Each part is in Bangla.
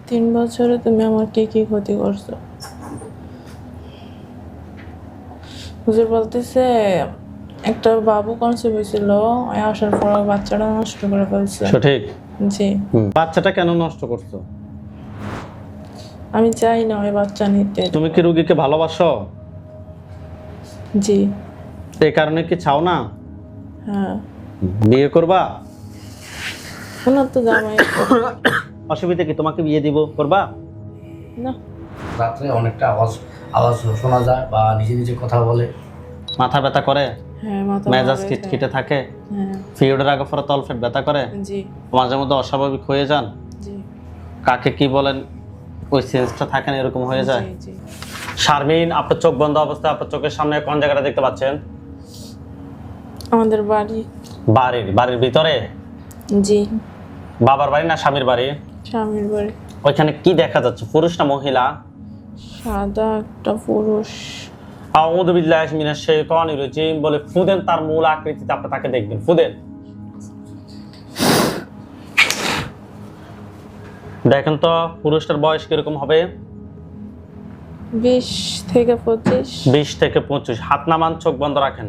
3 বছরে তুমি আমার কি কি ক্ষতি করছো? হুজুর বলতেছে একটা বাবু কনসিভ হয়েছিল, আসার পর বাচ্চাটা নষ্ট করে ফেলছে। সঠিক? জি। বাচ্চাটা কেন নষ্ট করছো? আমি চাই না ওই বাচ্চা নিতে। তুমি কি রোগীকে ভালোবাসো? জি। এই কারণে কি চাও না? হ্যাঁ। বিয়ে করবা? ওনার তো জামাই। অসুবিধা কি? তোমাকে বিয়ে দিব, করবা না। রাত্রে অনেকটা আওয়াজ শোনা যায় বা নিজে নিজে কথা বলে। মাথা ব্যথা করে? হ্যাঁ, মাথা মেজাজ ধরে খিটখিটে থাকে? হ্যাঁ। পিরিয়ডের আগে পরে তলপেট ব্যথা করে? জি। মাঝে মধ্যে অস্বাভাবিক হয়ে যান? জি। কাকে কি বলেন ওই সেন্সটা থাকে না, এরকম হয়ে যায়? জি। শারমিন, আপনার চোখ বন্ধ অবস্থায় আপনার চোখের সামনে কোন জায়গাটা দেখতে পাচ্ছেন? আমাদের বাড়ি। বাড়ির ভিতরে? জি। বাবার বাড়ি না স্বামীর বাড়ি? স্বামীর বাড়ি। ওইখানে কি দেখা যাচ্ছে, পুরুষ না মহিলা? সাদা একটা পুরুষ। আউযু বিল্লাহি মিনাশ শাইতানির রাজিম বলে ফুদেন, তার মূল আকৃতিতে আপনি তাকে দেখবেন। ফুদেন, দেখেন তো পুরুষটার বয়স কিরকম হবে? 20 থেকে 25। 20 থেকে 25। হাত নামান, চোখ বন্ধ রাখেন।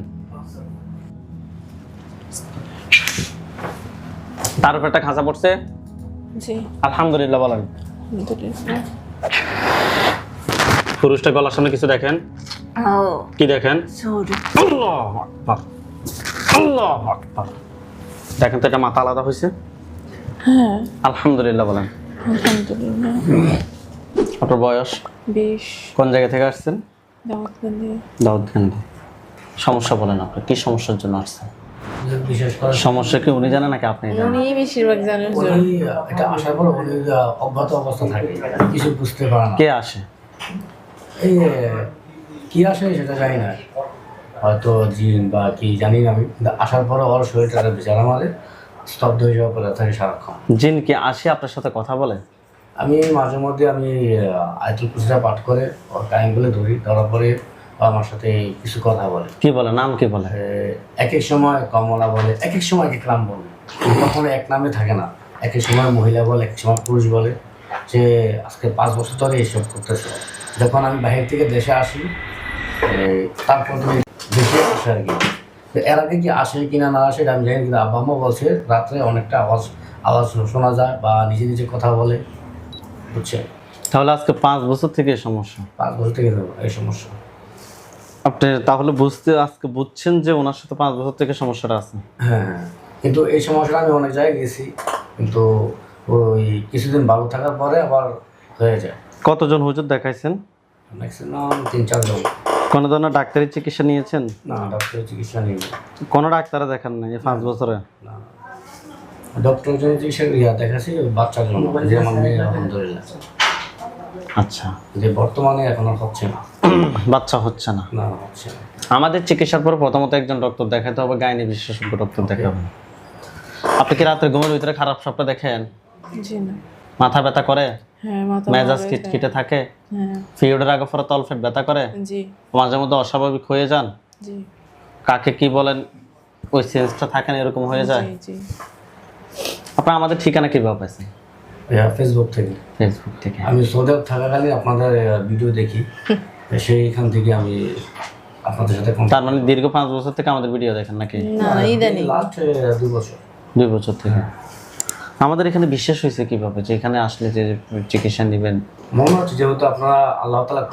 তার উপর একটা খাঁচা পড়ছে? জি। আলহামদুলিল্লাহ বলেন। আলহামদুলিল্লাহ। পুরুষটা গলার সামনে কিছু দেখেন? কি দেখেন? সরি। আল্লাহু আকবার, আল্লাহু আকবার। দেখেন তো এটা মাথা আলাদা হয়েছে? হ্যাঁ। আলহামদুলিল্লাহ বলেন। আলহামদুলিল্লাহ। আপনার বয়স? 20। কোন জায়গা থেকে আসছেন? দাউদকান্দি। দাউদকান্দি। সমস্যা বলেন, আপনার কি সমস্যার জন্য আসছেন? বিশেষ করে সমস্যা কি উনি জানেন নাকি আপনি জানেন? উনি বেশিরভাগ জানেন। উনি এটা আসার পর উনি অজ্ঞাত অবস্থা থাকে, কিছু বুঝতে পারে না। কে আসে? এই কি আসে সেটা জানি না, হয়তো জিন বা কি জানি না আমি। কিন্তু আসার পরে ওর শরীরটা বেচারা আমাদের স্তব্ধ হয়ে যাওয়ার পরে থাকে সারাক্ষণ। জিন কি আসে আপনার সাথে কথা বলে? আমি মাঝে মধ্যে আয়াতুল কুরসিটা পাঠ করে ওর টাইমগুলো ধরার পরে ও আমার সাথে কিছু কথা বলে। কি বলে, নাম কি বলে? এক এক সময় কমলা বলে, এক এক সময় এক এক নাম বলে, কখনো এক নামে থাকে না। এক এক সময় মহিলা বলে, এক এক সময় পুরুষ বলে। যে আজকে 5 বছর ধরে এইসব করতেছে। যখন আমি বাইরে থেকে দেশে আসি, তারপর তুমি দেশে আসে আর কি। তো এর আগে কি আসে কিনা না আসে এটা আমি জানি, কিন্তু আব্বা আম্মা বলছে রাত্রে অনেকটা আওয়াজ শোনা যায় বা নিজে নিজে কথা বলে, বুঝছে? তাহলে আজকে 5 বছর থেকে এই সমস্যা? 5 বছর থেকে এই সমস্যা। আপনি তাহলে আজকে বুঝছেন যে ওনার সাথে 5 বছর থেকে সমস্যাটা আছে? হ্যাঁ, কিন্তু এই সমস্যাটা আমি অনেক জায়গায় গেছি, কিন্তু ওই কিছুদিন ভালো থাকার পরে আবার হয়ে যায়। কতজন হুজুর দেখাইছেন? ম্যাক্সিমাম 3-4 জন। কোনো ধরনের ডাক্তারি চিকিৎসা নিয়েছেন? না, ডক্টরের চিকিৎসা নেই। কোনো ডাক্তারে দেখান নাই এই 5 বছরে? না, ডক্টরের জন্য চিকিৎসা দেখাচ্ছি বাচ্চার জন্য, যে আমার মেয়ে আলহামদুলিল্লাহ। আচ্ছা, যে বর্তমানে এখন আর হচ্ছে না। বাচ্চা হচ্ছে না? না, হচ্ছে না। আমাদের চিকিৎসার পর প্রথমত একজন ডক্টর দেখাতে হবে, গাইনি বিশেষজ্ঞ ডক্টর দেখাবে। আপনি কি রাতে ঘুমের ভিতরে খারাপ স্বপ্ন দেখেন? জি না। মাথা ব্যথা করে? হ্যাঁ, মাথা মেজাজ ধরে খিটখিটে থাকে? হ্যাঁ। পিরিয়ডের আগে পরে তলপেট ব্যথা করে? জি। মাঝে মধ্যে অস্বাভাবিক হয়ে যান? জি। কাকে কি বলেন ওই সেন্সটা থাকে না, এরকম হয়ে যায়? জি। আপনি আমাদের ঠিকানা কিভাবে পাইছেন? ফেসবুক থেকে। ফেসবুক থেকে? আমি সৌদি আরব থাকাকালীন আপনাদের ভিডিও দেখি, সেইখান থেকে আমি আপনাদের সাথে তার মানে দীর্ঘ 5 বছর থেকে আমাদের ভিডিও দেখেন নাকি? না, ইদানিং লাস্ট 2 বছর। 2 বছর থেকে। আমাদের এখানে বিশ্বাস হয়েছে কিভাবে যে এখানে আসলে যে চিকিৎসা নেবেন? মনে হচ্ছে যেহেতু আপনারা আল্লাহ তাআলা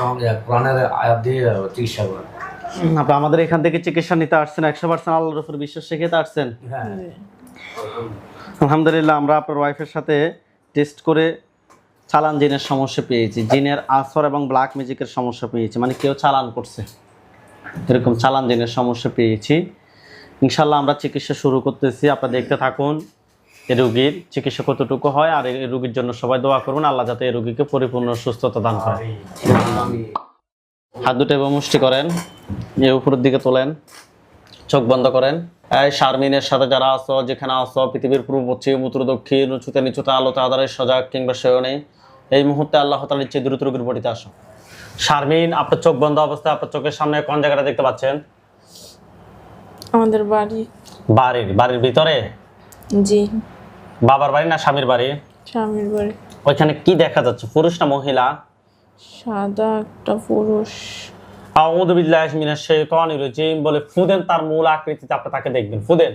কোরআনের আয়াত দিয়ে চিকিৎসা করেন। আপনি আমাদের এখান থেকে চিকিৎসা নিতে আসছেন, 100% আল্লাহর উপর বিশ্বাস রেখে আসছেন? হ্যাঁ। আলহামদুলিল্লাহ, আমরা আপনার ওয়াইফের সাথে টেস্ট করে চালান জিনের সমস্যা পেয়েছি, জিনের আসর এবং ব্ল্যাক ম্যাজিকের সমস্যা পেয়েছি, মানে কেউ চালান করছে, এরকম চালান জিনের সমস্যা পেয়েছি। ইনশাল্লাহ আমরা চিকিৎসা শুরু করতেছি, আপনারা দেখতে থাকুন এই রোগীর চিকিৎসা কতটুকু হয়। আর এই রোগীর জন্য সবাই দোয়া করবেন, আল্লাহ যাতে এই রোগীকে পরিপূর্ণ সুস্থতা দান করে। হাত দুটো এবং মুষ্টি করেন, এই উপরের দিকে তোলেন, চোখ বন্ধ করেন। এই শারমিনের সাথে যারা আছো, যেখানে আছো, পৃথিবীর পূর্ব পশ্চিম উত্তর দক্ষিণ, উঁচুতে নিচুতে, আলোতে আধারে, সজাগ কিংবা শয়নে, এই মুহূর্তে আল্লাহ তাআলার ইচ্ছে দ্রুত রোগীর বডিতে আসো। শারমিন, আপনার চোখ বন্ধ অবস্থায় আপনার চোখের সামনে কোন জায়গাটা দেখতে পাচ্ছেন? আমাদের বাড়ি। বাড়ির ভিতরে? জি। বাবার বাড়ি না স্বামীর বাড়ি? স্বামীর বাড়ি। ওইখানে কি দেখা যাচ্ছে, পুরুষ না মহিলা? সাদা একটা পুরুষ। আউযু বিল্লাহি মিনাশ শাইতানির রাজিম বলে ফুদেন, তার মূল আকৃতিতে আপনি তাকে দেখবেন। ফুদেন,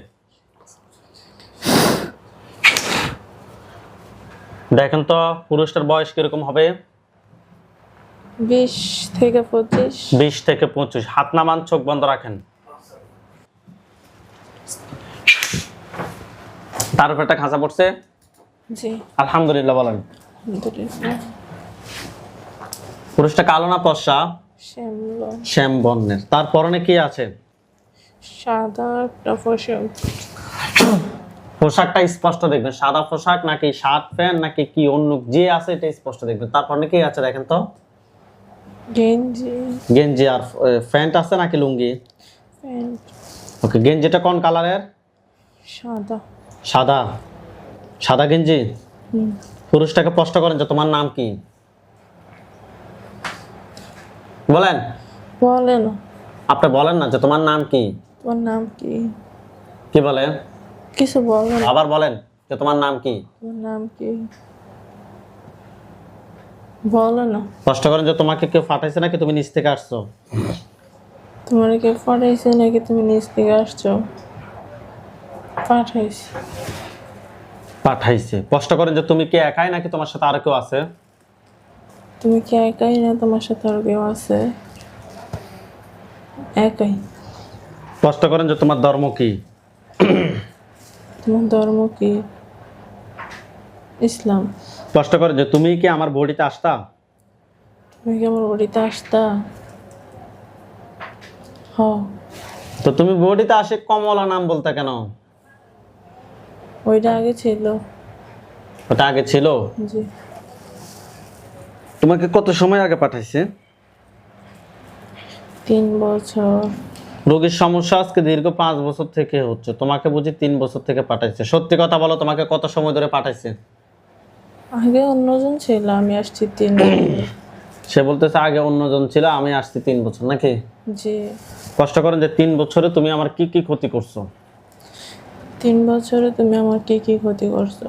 দেখেন তো পুরুষটার বয়স কিরকম হবে? 20 থেকে 25। 20 থেকে 25। হাত নামান, চোখ বন্ধ রাখেন। তার উপর একটা খাঁচা পড়ছে? জি। আলহামদুলিল্লাহ বলেন। আলহামদুলিল্লাহ। পুরুষটা কালো না ফর্সা? শ্যামলা। শ্যাম বর্ণের। তার পরনে কি আছে? সাদা একটা পোশাক। পোশাকটা স্পষ্ট দেখবেন, সাদা পোশাক নাকি শার্ট প্যান্ট নাকি কি অন্য যে আছে এটা স্পষ্ট দেখবেন। তার পরনে কি আছে দেখেন তো? গেঞ্জি। গেঞ্জি আর প্যান্ট আছে নাকি লুঙ্গি? প্যান্ট। ওকে, গেঞ্জিটা কোন কালারের? সাদা। সাদা। সাদা গেঞ্জি। হুম। পুরুষটাকে প্রশ্ন করেন যে তোমার নাম কি? বলেন। বলে না। আপনি বলেন না যে তোমার নাম কি? তোমার নাম কি? কি বলে? কিছু বলে না। আবার বলেন যে তোমার নাম কি? তোমার নাম কি? বলে না। প্রশ্ন করেন যে তোমাকে কেউ পাঠাইছে নাকি তুমি নিচ থেকে আসছো? তোমার কে পাঠাইছে নাকি তুমি নিচ থেকে আসছো? পাঠাইছি। পাঠাইছে। প্রশ্ন করেন যে তুমি কি একাই নাকি তোমার সাথে আর কেউ আছে? তুমি কি একাই না তোমার সাথে আর কেউ আছে? একাই। প্রশ্ন করেন যে তোমার ধর্ম কি? তোমার ধর্ম কি? ইসলাম। প্রশ্ন করেন যে তুমি কি আমার বডিতে আসতা? তুমি কি আমার বাড়িতে আসতা? হ। তো তুমি বডিতে আসে কমলা নাম বলতে কেন? ওইটা আগে ছিল। ওটা আগে ছিল? জি। তোমাকে কত সময় আগে পাঠাইছে? 3 বছর। রোগীর সমস্যা আজকে দীর্ঘ 5 বছর থেকে হচ্ছে, তোমাকে বুঝি 3 বছর থেকে পাঠাইছে। সত্যি কথা বলো, তোমাকে কত সময় ধরে পাঠাইছে? আগে অন্যজন ছিল, আমি আসছি 3 বছর। সে বলতেছে আগে অন্যজন ছিল, আমি আসছি 3 বছর নাকি? জি। কষ্ট করেন যে 3 বছরে তুমি আমার কি কি ক্ষতি করছো? 3 বছরে তুমি আমার কি কি ক্ষতি করছো?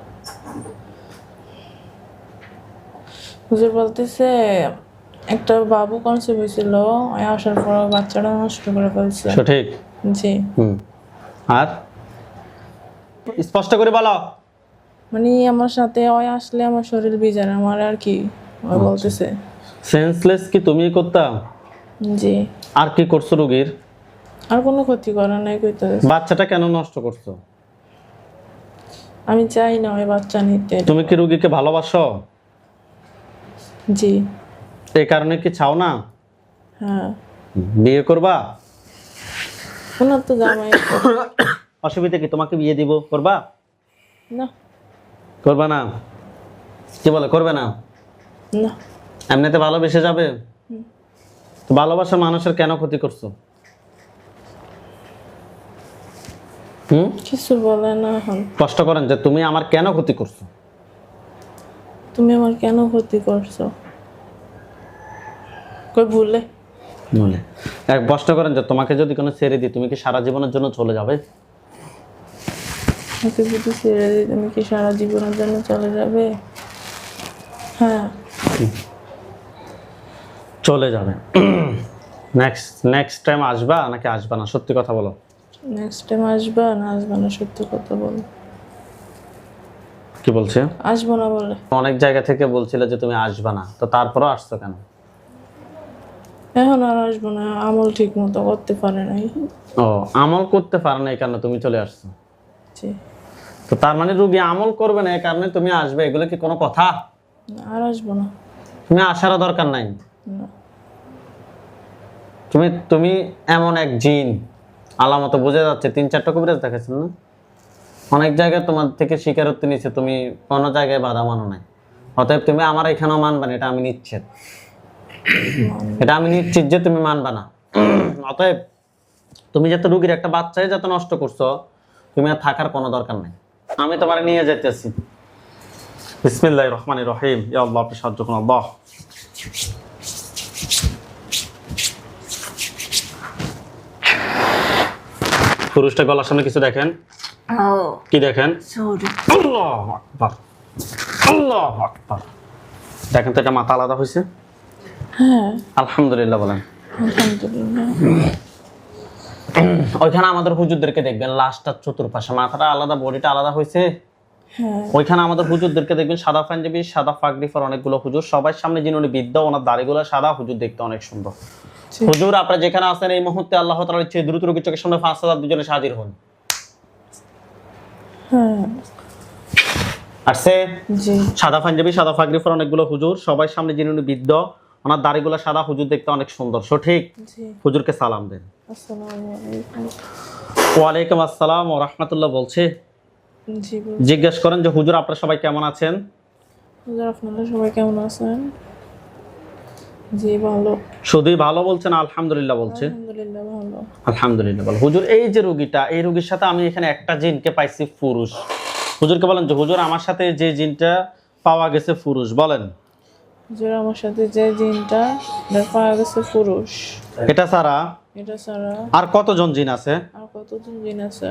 হুজুর বলতেছে একটা বাবু কনসিভ হয়েছিল, আসার পর বাচ্চাটা নষ্ট করে ফেলছে। সঠিক। জি। আর স্পষ্ট করে বলো। মানে আমার সাথে ওই আসলে আমার শরীর ভিজার, আমার আর কি ওই বলতেছে। সেন্সলেস কি তুমি করতা? জি। আর কি করছো রোগীর? আর কোনো ক্ষতি করে নাই কইতেছে। বাচ্চাটা কেন নষ্ট করছো? আমি চাই না ওই বাচ্চা নিতে। তুমি কি রোগীকে ভালোবাসো? জি। এই কারণে কি চাও না? হ্যাঁ। বিয়ে করবা? ওনার তো জামাই। অসুবিধা কি, তোমাকে বিয়ে দিব, করবা? না। করবা না? কি বলে করবে না? না। এমনিতে ভালোবেসে যাবে? তো ভালোবাসা মানুষের কেন ক্ষতি করছো? কিছু বলে না এখন। কষ্ট করেন যে তুমি আমার কেন ক্ষতি করছো? তুমি আমার কেন ক্ষতি করছো? কই ভুলে? বলে এক প্রশ্ন করেন যে তোমাকে যদি কোনো ছেড়ে দিই তুমি কি সারা জীবনের জন্য চলে যাবে? আমাকে যদি ছেড়ে দিই তুমি কি সারা জীবনের জন্য চলে যাবে? হ্যাঁ। চলে যাবে। নেক্সট টাইম আসবা নাকি আসবা না? সত্যি কথা বলো। নেক্সট টাইম আসবা না আসবা না? সত্যি কথা বলো। কি বলছে? আসবো না বলে। অনেক জায়গা থেকে বলছিলে যে তুমি আসবা না, তো তারপরও আসছো কেন? এখন আর আসবো না, আমল ঠিক মতো করতে পারে নাই। ও, আমল করতে পারে না এই কারণে তুমি চলে আসছো। জি। তো তার মানে রোগী আমল করবে না এই কারণে তুমি আসবে, এগুলো কি কোনো কথা? আর আসবো না। তুমি আসারও দরকার নাই। না। তুমি এমন এক জিন, আলামত বোঝা যাচ্ছে। 3-4টা কবিরাজ দেখাচ্ছেন না? অনেক জায়গায় তোমার থেকে স্বীকারোক্তি নিচ্ছে, তুমি কোনো জায়গায় বাধা মানো নাই। অতএব তুমি আমার এখানেও মানবা না, এটা আমি নিশ্চিত। এটা আমি নিশ্চিত যে তুমি মানবা না। অতএব তুমি যাতে রোগীর একটা বাচ্চাই যাতে নষ্ট করছো, তুমি আর থাকার কোনো দরকার নাই। আমি তোমার নিয়ে যাইতেছি। বিসমিল্লাহির রহমানির রহিম। ইয়া আল্লাহ, আপনি সাহায্য করুন আল্লাহ। পুরুষটা গলার সামনে কিছু দেখেন? কি দেখেন? আল্লাহু আকবার। আল্লাহু আকবার। দেখেন তো এটা মাথা আলাদা হয়েছে। হ্যাঁ আলহামদুলিল্লাহ বলেন। আলহামদুলিল্লাহ। ওইখানে আমাদের হুজুরদেরকে দেখবেন, লাশটার চতুর্পাশে মাথাটা আলাদা, বডিটা আলাদা হয়েছে। হ্যাঁ ওইখানে আমাদের হুজুরদেরকে দেখবেন সাদা পাঞ্জাবি, সাদা পাগড়ি পরা অনেকগুলো হুজুর, সবার সামনে যিনি বিদ্যা, ওনার দাড়িগুলো সাদা, হুজুর দেখতে অনেক সুন্দর। জি। হুজুর আপনারা যেখানে আছেন এই মুহূর্তে আল্লাহ তাআলার ইচ্ছে দ্রুত রোগীর চোখের সামনে 5000 দুজনে হাজির হন। হ্যাঁ আসছে জি সাদা পাঞ্জাবি, সাদা পাগড়ি পরা অনেকগুলো হুজুর, সবার সামনে যিনি বিদ্য, ওনার দাড়িগুলো সাদা, হুজুর দেখতে অনেক সুন্দর। সঠিক? জি। হুজুরকে সালাম দেন। আসসালামু আলাইকুম। ওয়ালাইকুম আসসালাম ওয়া রাহমাতুল্লাহ বলছে। জি বলুন। জিজ্ঞেস করেন যে হুজুর আপনারা সবাই কেমন আছেন? হুজুর আপনারা সবাই কেমন আছেন? জি ভালো। শুধুই ভালো বলছেন? আলহামদুলিল্লাহ বলছে। আলহামদুলিল্লাহ ভালো। আলহামদুলিল্লাহ বল। হুজুর এই যে রোগীটা, এই রোগীর সাথে আমি এখানে একটা জিনকে পাইছি পুরুষ। হুজুরকে বলেন যে হুজুর আমার সাথে যে জিনটা পাওয়া গেছে পুরুষ, বলেন। হুজুর আমার সাথে যে জিনটা পাওয়া গেছে পুরুষ। এটা ছাড়া এটা ছাড়া আর কতজন জিন আছে? আর কতজন জিন আছে?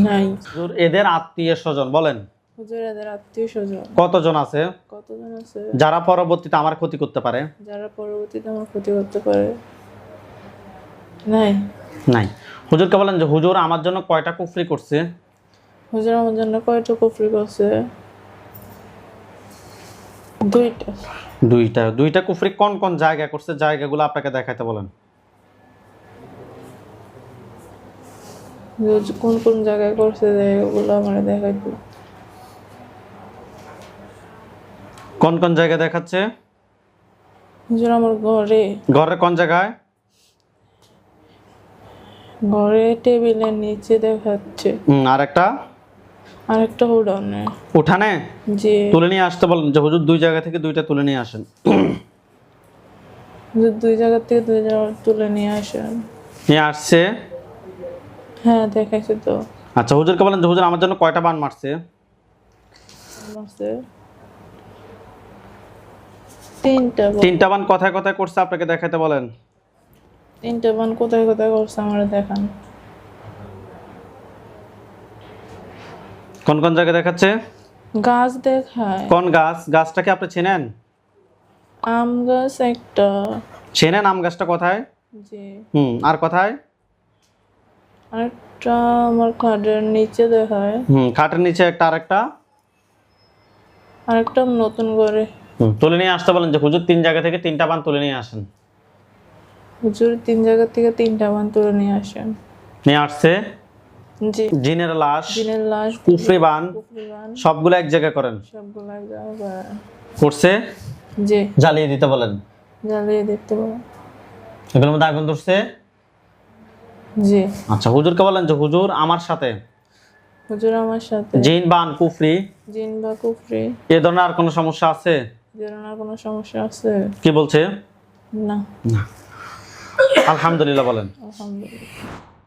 নাই। হুজুর এদের আত্মীয় স্বজন বলেন হুজুর এদের আত্মীয় স্বজন কতজন আছে কতজন আছে যারা পরবর্তীতে আমার ক্ষতি করতে পারে? যারা পরবর্তীতে আমার ক্ষতি করতে পারে? নাই। নাই। হুজুরকে বলেন যে হুজুর আমার জন্য কয়টা কুফরি করছে? হুজুর আমার জন্য কয়টা কুফরি করছে? দুইটা। দুইটা। দুইটা কুফরি কোন কোন জায়গায় করছে? জায়গাগুলো আপনাকে দেখাইতে বলেন। হুজুর কোন কোন জায়গায় করছে জায়গাগুলো আমার দেখাইতো। কোন কোন জায়গায় দেখাচ্ছে? হুজুর আমার ঘরে ঘরের কোন জায়গায়? ঘরে টেবিলের নিচে দেখাচ্ছে। আরেকটা আরেকটা উঠানে। উঠানে জি। তুলে নিয়ে আসতে বলেন যে হুজুর দুই জায়গা থেকে দুইটা তুলে নিয়ে আসেন। হুজুর দুই জায়গা থেকে দুই জায়গা তুলে নিয়ে আসেন। নিয়ে আসছে। হ্যাঁ দেখাইছে তো। আচ্ছা হুজুরকে বলেন যে হুজুর আমার জন্য কয়টা বান মারছে? মারছে তিনটা। তিনটা বান কথায় কথায় করছে, আপনাকে দেখাইতে বলেন। তিনটা বান কোথায় কোথায় করছে আমার দেখান। কোন কোন জায়গায় দেখাচ্ছে? গাছ দেখায়। কোন গাছ? গাছটাকে আপনি চেনেন? আম গাছ একটা। চেনেন আম গাছটা কোথায়? জি। আর কোথায়? আরেকটা আমার খাটের নিচে দেখায়। খাটের নিচে একটা, আরেকটা। আরেকটা নতুন করে। তুলে নিয়ে আসতে বলেন যে হুজুর তিন জায়গা থেকে তিনটা বান তুলে নিয়ে আসেন। হুজুর তিন জায়গা থেকে তিনটা বান তুলে নিয়ে আসেন। নিয়ে আসছে। জি। জিনের লাশ, দিনের লাশ, কুফরি বান কুফরি বান সবগুলো এক জায়গায় করেন। সবগুলো এক জায়গায় করেন। করছে। জি। জ্বালিয়ে দিতে বলেন। জ্বালিয়ে দিতে পারো। এগুলোর মধ্যে আগুন ধরছে। জি। আচ্ছা হুজুরকে বলেন যে হুজুর আমার সাথে হুজুর আমার সাথে জিন বান কুফরি জিন বা কুফরি এ ধরনের আর কোনো সমস্যা আছে? জেনার কোনো সমস্যা আছে? কি বলছে? না। না। আলহামদুলিল্লাহ বলেন। আলহামদুলিল্লাহ।